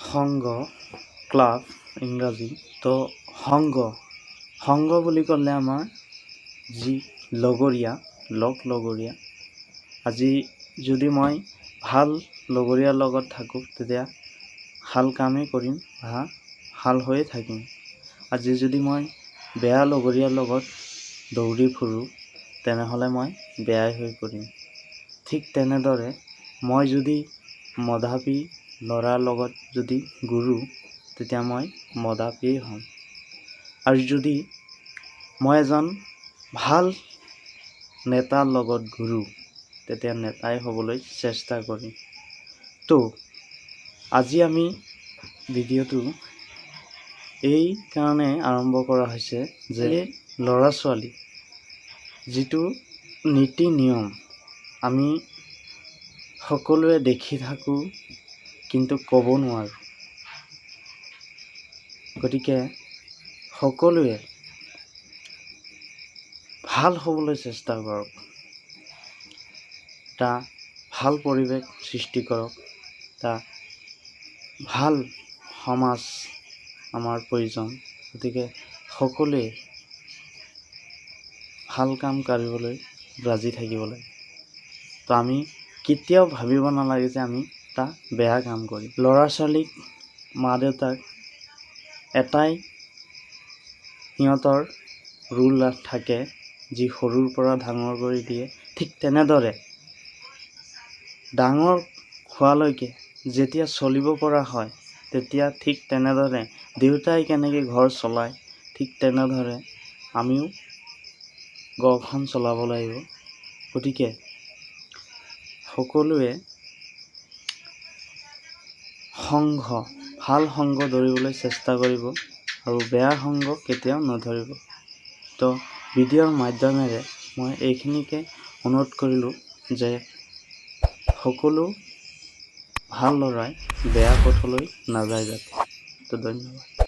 সংগ ক্লাব ইংৰাজী তো সংগ বুলি ক'লে আমাৰ যি লগৰীয়া আজি যদি মই ভাল লগৰীয়াৰ লগত থাকোঁ তেতিয়া ভাল কামেই কৰিম বা ভাল হৈয়ে থাকিম। আজি যদি মই বেয়া লগৰীয়াৰ লগত দৌৰি ফুৰোঁ তেনেহ'লে মই বেয়াই হৈ পৰিম। ঠিক তেনেদৰে মই যদি মদাপী ল'ৰাৰ লগত যদি ঘূৰোঁ তেতিয়া মই মদাপীয়েই হ'ম। আৰু যদি মই এজন ভাল নেতাৰ লগত ঘূৰোঁ তেতিয়া নেতাই হ'বলৈ চেষ্টা কৰিম। তো আজি আমি ভিডিঅ'টো এই কাৰণে আৰম্ভ কৰা হৈছে যে ল'ৰা ছোৱালী যিটো নীতি নিয়ম আমি সকলোৱে দেখি থাকোঁ কিন্তু ক'ব নোৱাৰোঁ। গতিকে সকলোৱে ভাল হ'বলৈ চেষ্টা কৰক, এটা ভাল পৰিৱেশ সৃষ্টি কৰক, এটা ভাল সমাজ আমাৰ প্ৰয়োজন। গতিকে সকলোৱে ভাল কাম কৰিবলৈ ৰাজি থাকিব লাগে। তো আমি কেতিয়াও ভাবিব নালাগে যে আমি এটা বেয়া কাম কৰিম। ল'ৰা ছোৱালীক মা দেউতাক এটাই সিহঁতৰ ৰুল থাকে যি সৰুৰ পৰা ডাঙৰ কৰি দিয়ে। ঠিক তেনেদৰে ডাঙৰ হোৱালৈকে যেতিয়া চলিব পৰা হয় তেতিয়া ঠিক তেনেদৰে দেউতাই কেনেকৈ ঘৰ চলায় ঠিক তেনেদৰে আমিও ঘৰখন চলাব লাগিব। গতিকে সকলোৱে ভাল সংগ ধৰিবলৈ চেষ্টা কৰিব আৰু বেয়া সংগ কেতিয়াও নধৰিব। তো ভিডিঅ'ৰ মাধ্যমেৰে মই এইখিনিকে অনুৰোধ কৰিলোঁ যে সকলো ভাল ল'ৰাই বেয়া পথলৈ নাযায় যাতে। তো ধন্যবাদ।